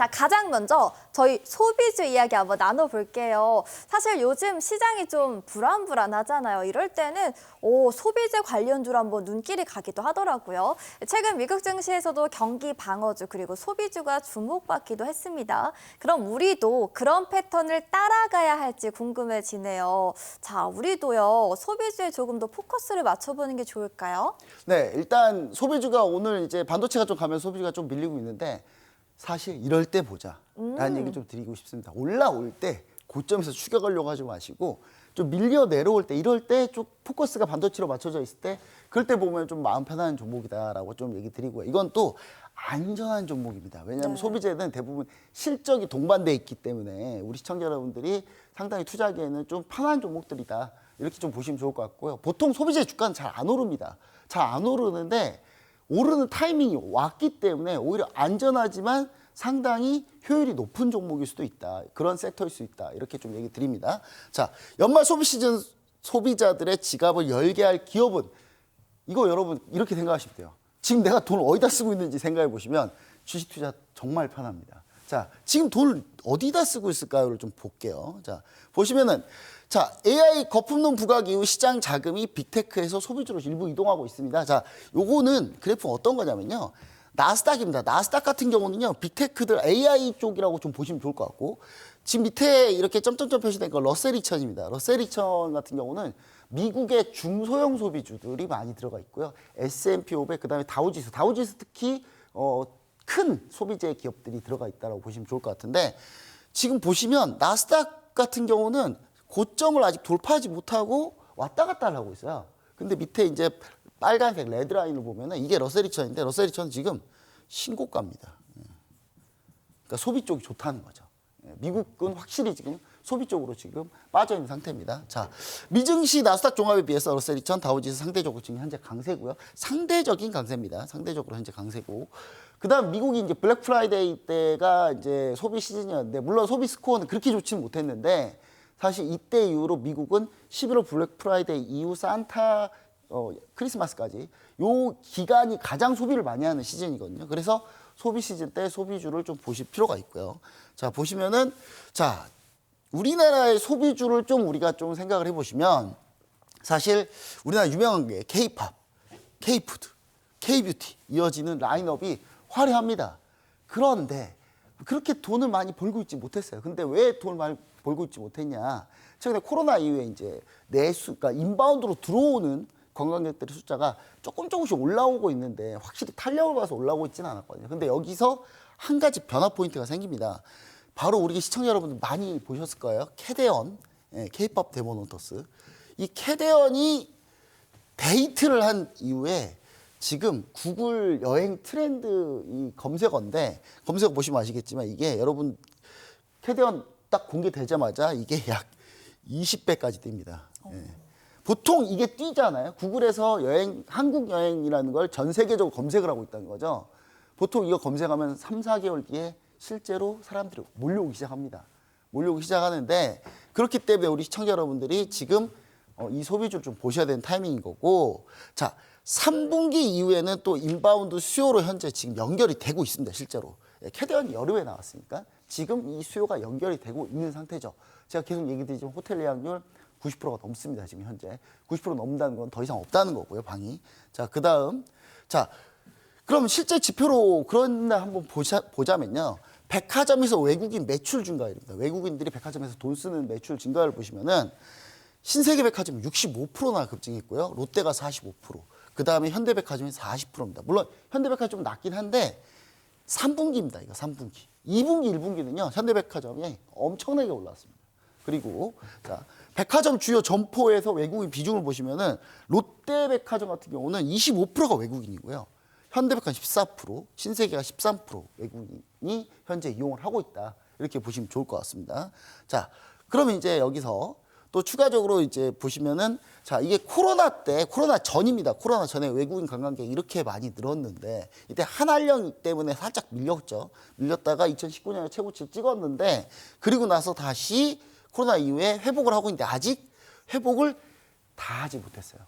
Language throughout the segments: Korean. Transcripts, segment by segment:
자, 가장 먼저 저희 소비주 이야기 한번 나눠볼게요. 사실 요즘 시장이 좀 불안불안하잖아요. 이럴 때는 소비재 관련주로 한번 눈길이 가기도 하더라고요. 최근 미국 증시에서도 경기 방어주 그리고 소비주가 주목받기도 했습니다. 그럼 우리도 그런 패턴을 따라가야 할지 궁금해지네요. 자, 우리도요, 소비주에 조금 더 포커스를 맞춰보는 게 좋을까요? 네, 일단 소비주가 오늘 이제 반도체가 좀 가면 소비주가 좀 밀리고 있는데 사실 이럴 때 보자라는 얘기 좀 드리고 싶습니다. 올라올 때 고점에서 추격하려고 하지 마시고 좀 밀려 내려올 때 이럴 때 좀 포커스가 반도체로 맞춰져 있을 때 그럴 때 보면 좀 마음 편한 종목이다라고 좀 얘기 드리고요. 이건 또 안전한 종목입니다. 왜냐하면 소비재는 대부분 실적이 동반돼 있기 때문에 우리 시청자 여러분들이 상당히 투자하기에는 좀 편한 종목들이다. 이렇게 좀 보시면 좋을 것 같고요. 보통 소비재 주가는 잘 안 오릅니다. 잘 안 오르는데 오르는 타이밍이 왔기 때문에 오히려 안전하지만 상당히 효율이 높은 종목일 수도 있다. 그런 섹터일 수 있다. 이렇게 좀 얘기 드립니다. 자, 연말 소비 시즌 소비자들의 지갑을 열게 할 기업은 이거 여러분 이렇게 생각하시면 돼요. 지금 내가 돈을 어디다 쓰고 있는지 생각해 보시면 주식 투자 정말 편합니다. 자, 지금 돈을 어디다 쓰고 있을까요를 좀 볼게요. 자, 보시면은 자, AI 거품론 부각 이후 시장 자금이 빅테크에서 소비주로 일부 이동하고 있습니다. 자, 요거는 그래프 어떤 거냐면요. 나스닥입니다. 나스닥 같은 경우는요. 빅테크들 AI 쪽이라고 좀 보시면 좋을 것 같고 지금 밑에 이렇게 점점점 표시된 거 러셀 2000입니다. 러셀 2000 같은 경우는 미국의 중소형 소비주들이 많이 들어가 있고요. S&P 500 그다음에 다우지수 특히 큰 소비재 기업들이 들어가 있다고 보시면 좋을 것 같은데 지금 보시면 나스닥 같은 경우는 고점을 아직 돌파하지 못하고 왔다 갔다 하고 있어요. 근데 밑에 이제 빨간색 레드라인을 보면은 이게 러셀 2000인데 러셀 2000은 지금 신고가입니다. 그러니까 소비 쪽이 좋다는 거죠. 미국은 확실히 지금 소비 쪽으로 지금 빠져 있는 상태입니다. 자, 미증시 나스닥 종합에 비해서 러셀 2000 다우지수 상대적으로 지금 현재 강세고요. 상대적인 강세입니다. 상대적으로 현재 강세고. 그다음 미국이 이제 블랙 프라이데이 때가 이제 소비 시즌이었는데 물론 소비 스코어는 그렇게 좋지는 못했는데 사실 이때 이후로 미국은 11월 블랙 프라이데이 이후 산타 크리스마스까지 요 기간이 가장 소비를 많이 하는 시즌이거든요. 그래서 소비 시즌 때 소비주를 좀 보실 필요가 있고요. 자, 보시면은 자, 우리나라의 소비주를 좀 우리가 좀 생각을 해 보시면 사실 우리나라 유명한 게 K-팝, K-푸드, K-뷰티 이어지는 라인업이 화려합니다. 그런데 그렇게 돈을 많이 벌고 있지 못했어요. 근데 왜 돈을 많이 벌고 있지 못했냐? 최근에 코로나 이후에 이제 그러니까 인바운드로 들어오는 관광객들의 숫자가 조금씩 올라오고 있는데 확실히 탄력을 봐서 올라오고 있지는 않았거든요. 근데 여기서 한 가지 변화 포인트가 생깁니다. 바로 우리 시청자 여러분들 많이 보셨을 거예요. 캐데언, K-팝 데모노터스. 이 캐데언이 데이트를 한 이후에 지금 구글 여행 트렌드 이 검색어인데 검색어 보시면 아시겠지만 이게 여러분 캐데언 딱 공개되자마자 이게 약 20배까지 뜹니다. 보통 이게 뛰잖아요. 구글에서 한국 여행이라는 걸 전 세계적으로 검색을 하고 있다는 거죠. 보통 이거 검색하면 3, 4개월 뒤에 실제로 사람들이 몰려오기 시작합니다. 몰려오기 시작하는데 그렇기 때문에 우리 시청자 여러분들이 지금 이 소비주를 좀 보셔야 되는 타이밍인 거고 자, 3분기 이후에는 또 인바운드 수요로 현재 지금 연결이 되고 있습니다. 실제로. 캐데언이 여름에 나왔으니까 지금 이 수요가 연결이 되고 있는 상태죠. 제가 계속 얘기 드리지만 호텔 예약률 90%가 넘습니다. 지금 현재. 90% 넘는다는 건 더 이상 없다는 거고요. 방이. 자, 그다음. 자, 그럼 실제 지표로 그런 날 한번 보자면요. 백화점에서 외국인 매출 증가율입니다. 외국인들이 백화점에서 돈 쓰는 매출 증가율 보시면은 신세계 백화점 65%나 급증했고요. 롯데가 45%. 그다음에 현대백화점이 40%입니다. 물론 현대백화점 좀 낮긴 한데 3분기입니다. 이거 3분기. 2분기, 1분기는요. 현대백화점이 엄청나게 올랐습니다. 그리고 자, 백화점 주요 점포에서 외국인 비중을 보시면은 롯데백화점 같은 경우는 25%가 외국인이고요. 현대백화점 14%, 신세계가 13% 외국인이 현재 이용을 하고 있다. 이렇게 보시면 좋을 것 같습니다. 자, 그러면 이제 여기서 또 추가적으로 이제 보시면은 자, 이게 코로나 전입니다. 코로나 전에 외국인 관광객이 이렇게 많이 늘었는데 이때 한한령 때문에 살짝 밀렸죠. 밀렸다가 2019년에 최고치를 찍었는데 그리고 나서 다시 코로나 이후에 회복을 하고 있는데 아직 회복을 다 하지 못했어요.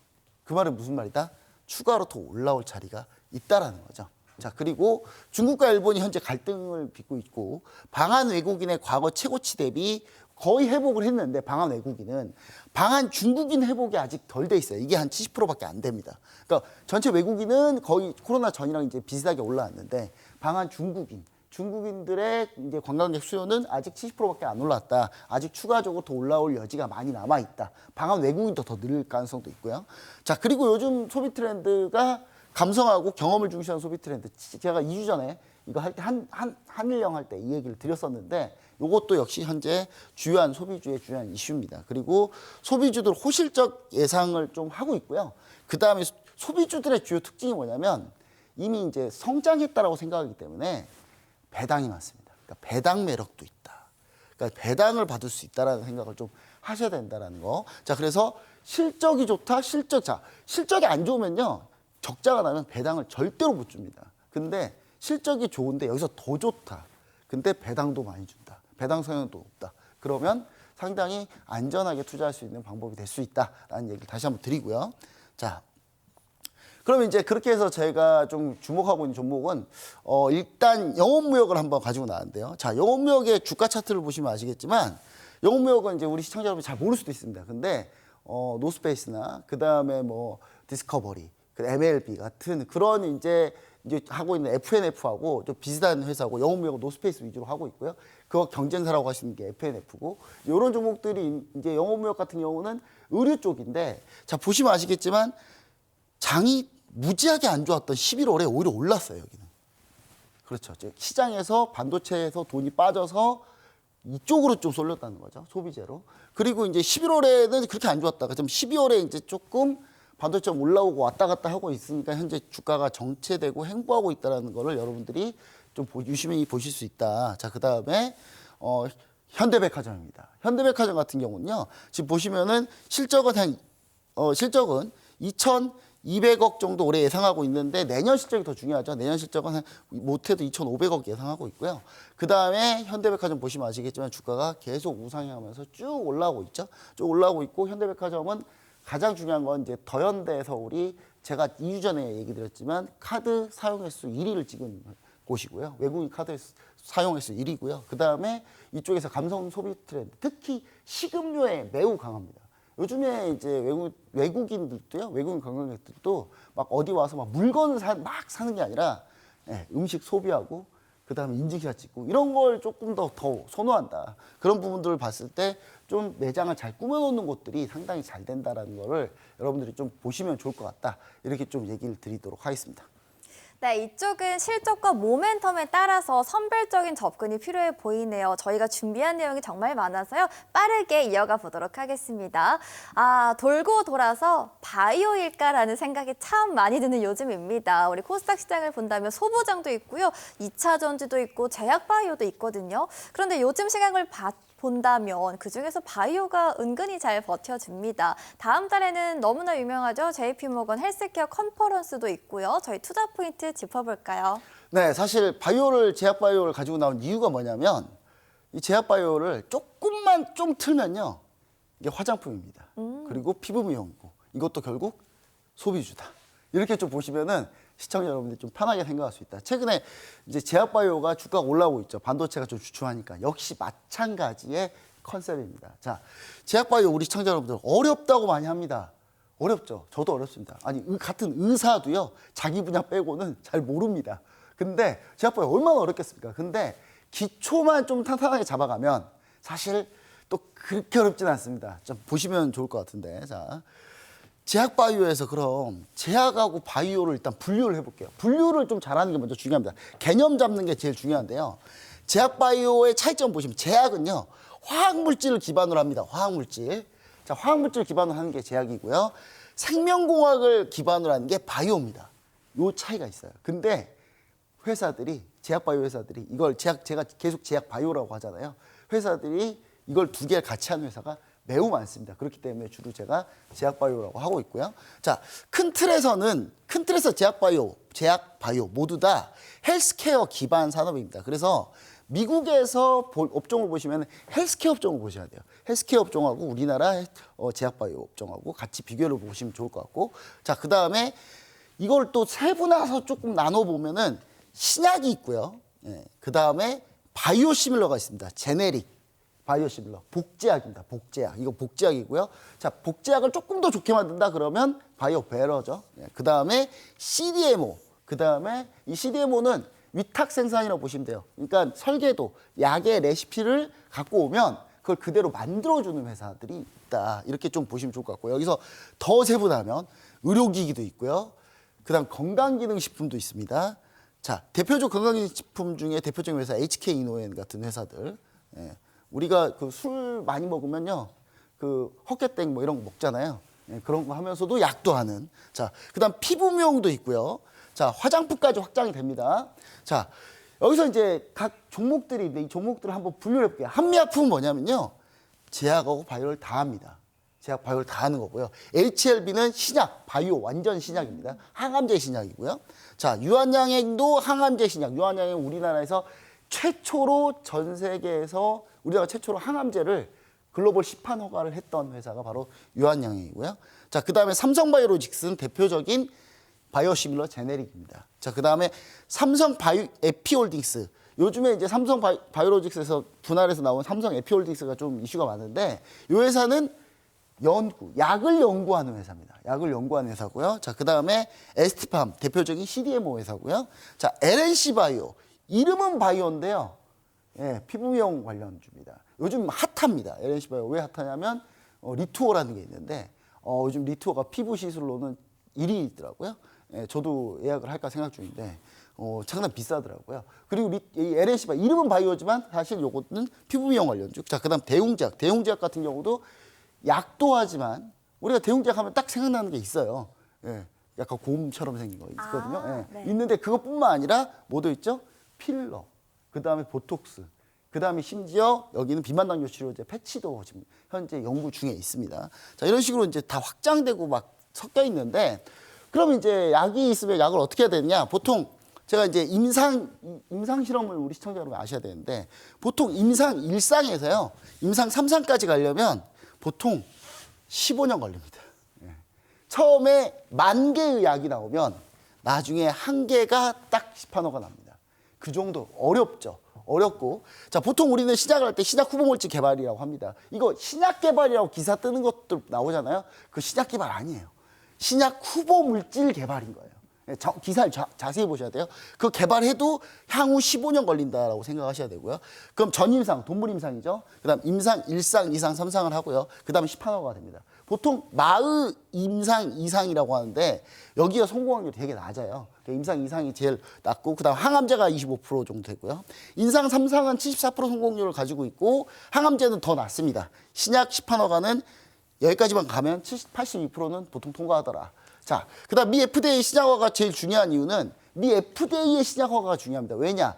그 말은 무슨 말이다? 추가로 더 올라올 자리가 있다라는 거죠. 자, 그리고 중국과 일본이 현재 갈등을 빚고 있고 방한 외국인의 과거 최고치 대비 거의 회복을 했는데 방한 외국인은 방한 중국인 회복이 아직 덜 돼 있어요. 이게 한 70%밖에 안 됩니다. 그러니까 전체 외국인은 거의 코로나 전이랑 이제 비슷하게 올라왔는데 방한 중국인들의 이제 관광객 수요는 아직 70%밖에 안 올랐다. 아직 추가적으로 더 올라올 여지가 많이 남아 있다. 방한 외국인도 더 늘 가능성도 있고요. 자, 그리고 요즘 소비 트렌드가 감성하고 경험을 중시하는 소비 트렌드. 제가 2주 전에 이거 할 때 한일령 할 때 이 얘기를 드렸었는데 이것도 역시 현재 주요한 소비주의 주요한 이슈입니다. 그리고 소비주들 호실적 예상을 좀 하고 있고요. 그 다음에 소비주들의 주요 특징이 뭐냐면 이미 이제 성장했다라고 생각하기 때문에 배당이 많습니다. 그러니까 배당 매력도 있다. 그러니까 배당을 받을 수 있다라는 생각을 좀 하셔야 된다라는 거. 자, 그래서 실적이 좋다. 실적이 안 좋으면요. 적자가 나면 배당을 절대로 못 줍니다. 근데 실적이 좋은데 여기서 더 좋다. 근데 배당도 많이 준다. 배당 성향도 높다. 그러면 상당히 안전하게 투자할 수 있는 방법이 될 수 있다라는 얘기를 다시 한번 드리고요. 자, 그러면 이제 그렇게 해서 제가 좀 주목하고 있는 종목은 일단 영업무역을 한번 가지고 나왔는데요. 자, 영업무역의 주가 차트를 보시면 아시겠지만 영업무역은 이제 우리 시청자 여러분이 잘 모를 수도 있습니다. 근데 노스페이스나 그 다음에 뭐 디스커버리, 그 MLB 같은 그런 이제 하고 있는 FNF하고 좀 비슷한 회사고 영업무역은 노스페이스 위주로 하고 있고요. 그거 경쟁사라고 하시는 게 FNF고 이런 종목들이 이제 영업무역 같은 경우는 의류 쪽인데 자 보시면 아시겠지만 장이 무지하게 안 좋았던 11월에 오히려 올랐어요 여기는. 그렇죠. 시장에서 반도체에서 돈이 빠져서 이쪽으로 좀 쏠렸다는 거죠 소비재로. 그리고 이제 11월에는 그렇게 안 좋았다가 좀 12월에 이제 조금 반도체 올라오고 왔다 갔다 하고 있으니까 현재 주가가 정체되고 횡보하고 있다는 거를 여러분들이 좀 유심히 보실 수 있다. 자, 그다음에 현대백화점입니다. 현대백화점 같은 경우는요. 지금 보시면은 실적은 2,200억 정도 올해 예상하고 있는데 내년 실적이 더 중요하죠. 내년 실적은 못해도 2,500억 예상하고 있고요. 그다음에 현대백화점 보시면 아시겠지만 주가가 계속 우상향하면서 쭉 올라오고 있죠. 쭉 올라오고 있고 현대백화점은 가장 중요한 건 이제 더현대서울이 제가 2주 전에 얘기 드렸지만 카드 사용 횟수 1위를 찍은 곳이고요. 외국인 카드 사용 횟수 1위고요. 그다음에 이쪽에서 감성 소비 트렌드, 특히 식음료에 매우 강합니다. 요즘에 이제 외국인들도요, 외국인 관광객들도 막 어디 와서 막 물건을 막 사는 게 아니라 음식 소비하고 그다음에 인증샷 찍고 이런 걸 조금 더 선호한다. 그런 부분들을 봤을 때 좀 매장을 잘 꾸며놓는 곳들이 상당히 잘 된다라는 거를 여러분들이 좀 보시면 좋을 것 같다. 이렇게 좀 얘기를 드리도록 하겠습니다. 네, 이쪽은 실적과 모멘텀에 따라서 선별적인 접근이 필요해 보이네요. 저희가 준비한 내용이 정말 많아서요. 빠르게 이어가 보도록 하겠습니다. 돌고 돌아서 바이오일까라는 생각이 참 많이 드는 요즘입니다. 우리 코스닥 시장을 본다면 소보장도 있고요. 2차 전지도 있고 제약 바이오도 있거든요. 그런데 요즘 시장을 본다면 그중에서 바이오가 은근히 잘 버텨줍니다. 다음 달에는 너무나 유명하죠. JP모건 헬스케어 컨퍼런스도 있고요. 저희 투자 포인트 짚어볼까요? 네, 사실 제약 바이오를 가지고 나온 이유가 뭐냐면 이 제약 바이오를 조금만 좀 틀면요. 이게 화장품입니다. 그리고 피부 미용이고 이것도 결국 소비주다. 이렇게 좀 보시면은 시청자 여러분들이 좀 편하게 생각할 수 있다. 최근에 이제 제약바이오가 주가가 올라오고 있죠. 반도체가 좀 주춤하니까. 역시 마찬가지의 컨셉입니다. 자, 제약바이오 우리 시청자 여러분들 어렵다고 많이 합니다. 어렵죠. 저도 어렵습니다. 아니, 같은 의사도요. 자기 분야 빼고는 잘 모릅니다. 근데 제약바이오 얼마나 어렵겠습니까? 근데 기초만 좀 탄탄하게 잡아가면 사실 또 그렇게 어렵진 않습니다. 좀 보시면 좋을 것 같은데. 자. 제약 바이오에서 그럼 제약하고 바이오를 일단 분류를 해볼게요. 분류를 좀 잘하는 게 먼저 중요합니다. 개념 잡는 게 제일 중요한데요. 제약 바이오의 차이점 보시면 제약은요. 화학물질을 기반으로 합니다. 화학물질. 자, 화학물질 기반으로 하는 게 제약이고요. 생명공학을 기반으로 하는 게 바이오입니다. 요 차이가 있어요. 근데 회사들이 제약 바이오 회사들이 이걸 제가 계속 제약 바이오라고 하잖아요. 회사들이 이걸 두 개를 같이 하는 회사가 매우 많습니다. 그렇기 때문에 주로 제가 제약바이오라고 하고 있고요. 자, 큰 틀에서 제약바이오 모두 다 헬스케어 기반 산업입니다. 그래서 미국에서 업종을 보시면 헬스케어 업종을 보셔야 돼요. 헬스케어 업종하고 우리나라 제약바이오 업종하고 같이 비교를 보시면 좋을 것 같고. 자, 그 다음에 이걸 또 세분화해서 조금 나눠보면은 신약이 있고요. 예, 그 다음에 바이오시밀러가 있습니다. 제네릭, 바이오시밀러, 복제약입니다. 복제약. 이거 복제약이고요. 자, 복제약을 조금 더 좋게 만든다 그러면 바이오베러죠. 예, 그 다음에 CDMO. 그 다음에 이 CDMO는 위탁 생산이라고 보시면 돼요. 그러니까 설계도, 약의 레시피를 갖고 오면 그걸 그대로 만들어주는 회사들이 있다. 이렇게 좀 보시면 좋을 것 같고요. 여기서 더 세분하면 의료기기도 있고요. 그 다음 건강기능식품도 있습니다. 자, 대표적 건강기능식품 중에 대표적인 회사 HK이노엔 같은 회사들. 예, 우리가 그 술 많이 먹으면요. 그 헛개땡 뭐 이런 거 먹잖아요. 예, 그런 거 하면서도 약도 하는. 자, 그 다음 피부 미용도 있고요. 자, 화장품까지 확장이 됩니다. 자, 여기서 이제 각 종목들이 있는데 이 종목들을 한번 분류해 볼게요. 한미약품은 뭐냐면요. 제약하고 바이오를 다 합니다. 제약 바이오를 다 하는 거고요. HLB는 신약, 바이오 완전 신약입니다. 항암제 신약이고요. 자, 유한양행도 항암제 신약. 유한양행 우리나라에서 최초로 전 세계에서 우리나라 최초로 항암제를 글로벌 시판 허가를 했던 회사가 바로 유한양행이고요. 자, 그다음에 삼성바이오로직스는 대표적인 바이오시밀러 제네릭입니다. 자, 그다음에 삼성 바이오 에피홀딩스. 요즘에 이제 삼성 바이오로직스에서 분할해서 나온 삼성 에피홀딩스가 좀 이슈가 많은데 이 회사는 약을 연구하는 회사입니다. 약을 연구하는 회사고요. 자, 그다음에 에스티팜 대표적인 CDMO 회사고요. 자, LNC 바이오. 이름은 바이오인데요. 예, 피부 미용 관련주입니다. 요즘 핫합니다. LNC 바이오 왜 핫하냐면 리투어라는 게 있는데 요즘 리투어가 피부 시술로는 1위 있더라고요. 예, 저도 예약을 할까 생각 중인데 상당히 비싸더라고요. 그리고 이 LNC 바이오 이름은 바이오지만 사실 요거는 피부 미용 관련주. 자, 그다음 대웅제약. 대웅제약 같은 경우도 약도 하지만 우리가 대웅제약 하면 딱 생각나는 게 있어요. 예, 약간 곰처럼 생긴 거 있거든요. 예. 네. 있는데 그것뿐만 아니라 뭐도 있죠? 필러, 그 다음에 보톡스, 그 다음에 심지어 여기는 비만 당뇨 치료제 패치도 지금 현재 연구 중에 있습니다. 자, 이런 식으로 이제 다 확장되고 막 섞여 있는데 그럼 이제 약이 있으면 약을 어떻게 해야 되느냐? 보통 제가 이제 임상 실험을 우리 시청자 여러분 아셔야 되는데 보통 임상 1상에서요. 임상 3상까지 가려면 보통 15년 걸립니다. 예. 처음에 10,000개의 약이 나오면 나중에 1개가 딱 시판허가 납니다. 그 정도 어렵죠. 어렵고. 자, 보통 우리는 시작을 할 때 신약 후보물질 개발이라고 합니다. 이거 신약 개발이라고 기사 뜨는 것들 나오잖아요. 그 신약 개발 아니에요. 신약 후보물질 개발인 거예요. 기사를 자세히 보셔야 돼요. 그 개발해도 향후 15년 걸린다라고 생각하셔야 되고요. 그럼 전임상, 동물임상이죠. 그다음 임상 1상, 2상, 3상을 하고요. 그다음에 시판허가가 됩니다. 보통 마의 임상 2상이라고 하는데 여기가 성공 확률이 되게 낮아요. 임상 2상이 제일 낮고 그다음 항암제가 25% 정도 되고요. 임상 3상은 74% 성공률을 가지고 있고 항암제는 더 낮습니다. 신약 시판허가는 여기까지만 가면 82%는 보통 통과하더라. 자, 그다음 미 FDA 신약허가가 제일 중요한 이유는 미 FDA의 신약허가가 중요합니다. 왜냐?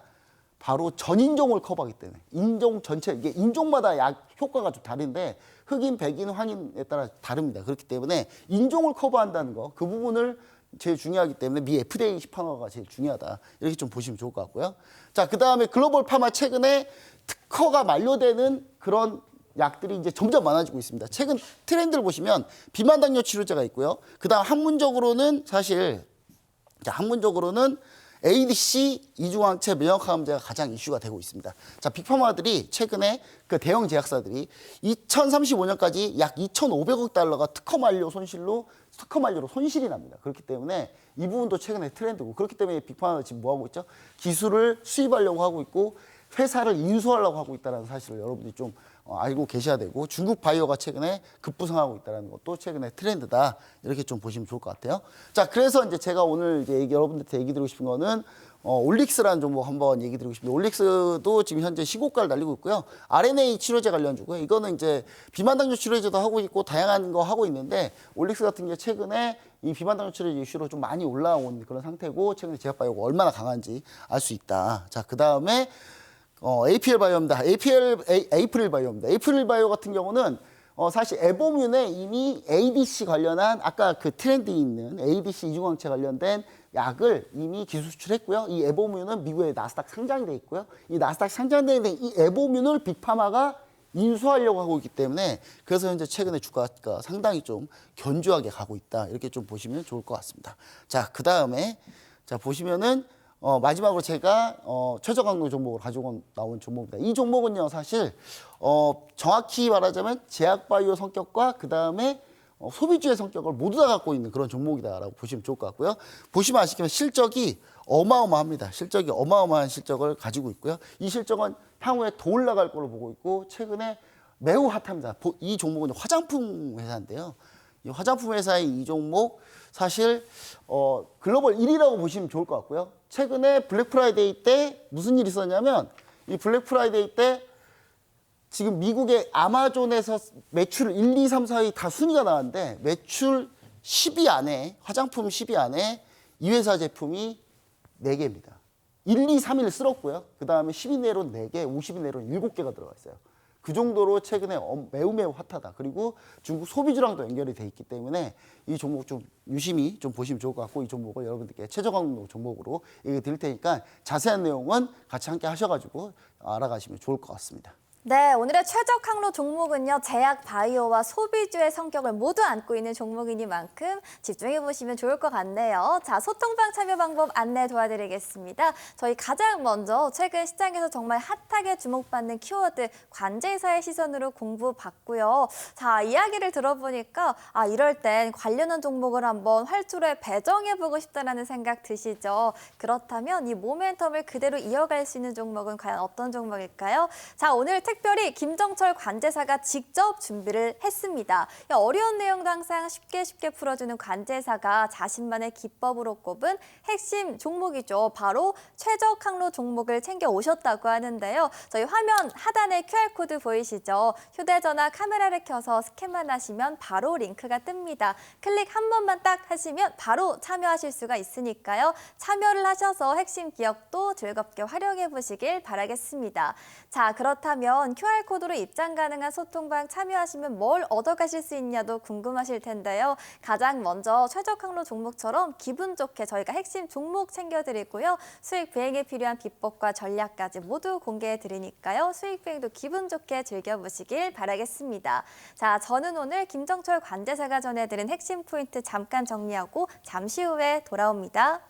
바로 전인종을 커버하기 때문에 인종 전체 이게 인종마다 약 효과가 좀 다른데 흑인, 백인, 황인에 따라 다릅니다. 그렇기 때문에 인종을 커버한다는 거 그 부분을 제일 중요하기 때문에 미 FDA 시판허가가 제일 중요하다. 이렇게 좀 보시면 좋을 것 같고요. 자, 그다음에 글로벌 파마 최근에 특허가 만료되는 그런 약들이 이제 점점 많아지고 있습니다. 최근 트렌드를 보시면 비만 당뇨 치료제가 있고요. 그다음 학문적으로는 사실 학문적으로는 ADC 이중항체 면역항암제가 가장 이슈가 되고 있습니다. 자, 빅파마들이 최근에 그 대형 제약사들이 2035년까지 약 2,500억 달러가 특허 만료로 손실이 납니다. 그렇기 때문에 이 부분도 최근에 트렌드고 그렇기 때문에 빅파마가 지금 뭐 하고 있죠? 기술을 수입하려고 하고 있고 회사를 인수하려고 하고 있다는 사실을 여러분들이 좀 알고 계셔야 되고 중국 바이오가 최근에 급부상하고 있다는 것도 최근에 트렌드다 이렇게 좀 보시면 좋을 것 같아요. 자, 그래서 이제 제가 오늘 이제 여러분들한테 얘기 드리고 싶은 거는 올릭스라는 종목 한번 얘기 드리고 싶습니다. 올릭스도 지금 현재 신고가를 날리고 있고요. RNA 치료제 관련주고요. 이거는 이제 비만 당뇨 치료제도 하고 있고 다양한 거 하고 있는데 올릭스 같은 게 최근에 이 비만 당뇨 치료제 이슈로 좀 많이 올라온 그런 상태고 최근에 제약바이오가 얼마나 강한지 알 수 있다. 자, 그 다음에 APL 바이오입니다. 에이프릴 바이오입니다. 에이프릴 바이오 같은 경우는 사실 에보뮌에 이미 ADC 관련한 아까 그 트렌드 있는 ADC 이중항체 관련된 약을 이미 기술 수출했고요. 이 에보뮌은 미국의 나스닥 상장이 돼 있고요. 이 나스닥 상장돼 있는 이 에보뮌을 빅파마가 인수하려고 하고 있기 때문에 그래서 현재 최근에 주가가 상당히 좀 견조하게 가고 있다. 이렇게 좀 보시면 좋을 것 같습니다. 자, 그 다음에 자 보시면은 마지막으로 제가 최저 강도 종목을 가지고 나온 종목입니다. 이 종목은요, 사실 정확히 말하자면 제약바이오 성격과 그 다음에 소비주의 성격을 모두 다 갖고 있는 그런 종목이다라고 보시면 좋을 것 같고요. 보시면 아시겠지만 실적이 어마어마합니다. 실적이 어마어마한 실적을 가지고 있고요. 이 실적은 향후에 더 올라갈 걸로 보고 있고 최근에 매우 핫합니다. 이 종목은 화장품 회사인데요. 이 화장품 회사의 이 종목 사실 글로벌 1위라고 보시면 좋을 것 같고요. 최근에 블랙 프라이데이 때 무슨 일이 있었냐면 이 블랙 프라이데이 때 지금 미국의 아마존에서 매출 1, 2, 3, 4위 다 순위가 나왔는데 매출 10위 안에 화장품 10위 안에 이 회사 제품이 4개입니다. 1, 2, 3위를 쓸었고요. 그 다음에 10위 내로는 4개, 50위 내로는 7개가 들어가 있어요. 그 정도로 최근에 매우 핫하다. 그리고 중국 소비주랑도 연결이 돼 있기 때문에 이 종목 좀 유심히 좀 보시면 좋을 것 같고 이 종목을 여러분들께 최저 강도 종목으로 얘기 드릴 테니까 자세한 내용은 같이 함께 하셔가지고 알아가시면 좋을 것 같습니다. 네, 오늘의 최적 항로 종목은요. 제약 바이오와 소비주의 성격을 모두 안고 있는 종목이니만큼 집중해 보시면 좋을 것 같네요. 자, 소통방 참여 방법 안내 도와드리겠습니다. 저희 가장 먼저 최근 시장에서 정말 핫하게 주목받는 키워드 관제사의 시선으로 공부받고요. 자, 이야기를 들어보니까 이럴 땐 관련한 종목을 한번 활주로에 배정해 보고 싶다라는 생각 드시죠? 그렇다면 이 모멘텀을 그대로 이어갈 수 있는 종목은 과연 어떤 종목일까요? 자, 오늘 특별히 김정철 관제사가 직접 준비를 했습니다. 어려운 내용도 항상 쉽게 풀어주는 관제사가 자신만의 기법으로 꼽은 핵심 종목이죠. 바로 최적 항로 종목을 챙겨 오셨다고 하는데요. 저희 화면 하단에 QR코드 보이시죠? 휴대전화 카메라를 켜서 스캔만 하시면 바로 링크가 뜹니다. 클릭 한 번만 딱 하시면 바로 참여하실 수가 있으니까요. 참여를 하셔서 핵심 기억도 즐겁게 활용해 보시길 바라겠습니다. 자, 그렇다면 QR코드로 입장 가능한 소통방 참여하시면 뭘 얻어가실 수 있냐도 궁금하실 텐데요. 가장 먼저 최적 항로 종목처럼 기분 좋게 저희가 핵심 종목 챙겨드리고요. 수익 배행에 필요한 비법과 전략까지 모두 공개해드리니까요. 수익 배행도 기분 좋게 즐겨보시길 바라겠습니다. 자, 저는 오늘 김정철 관제사가 전해드린 핵심 포인트 잠깐 정리하고 잠시 후에 돌아옵니다.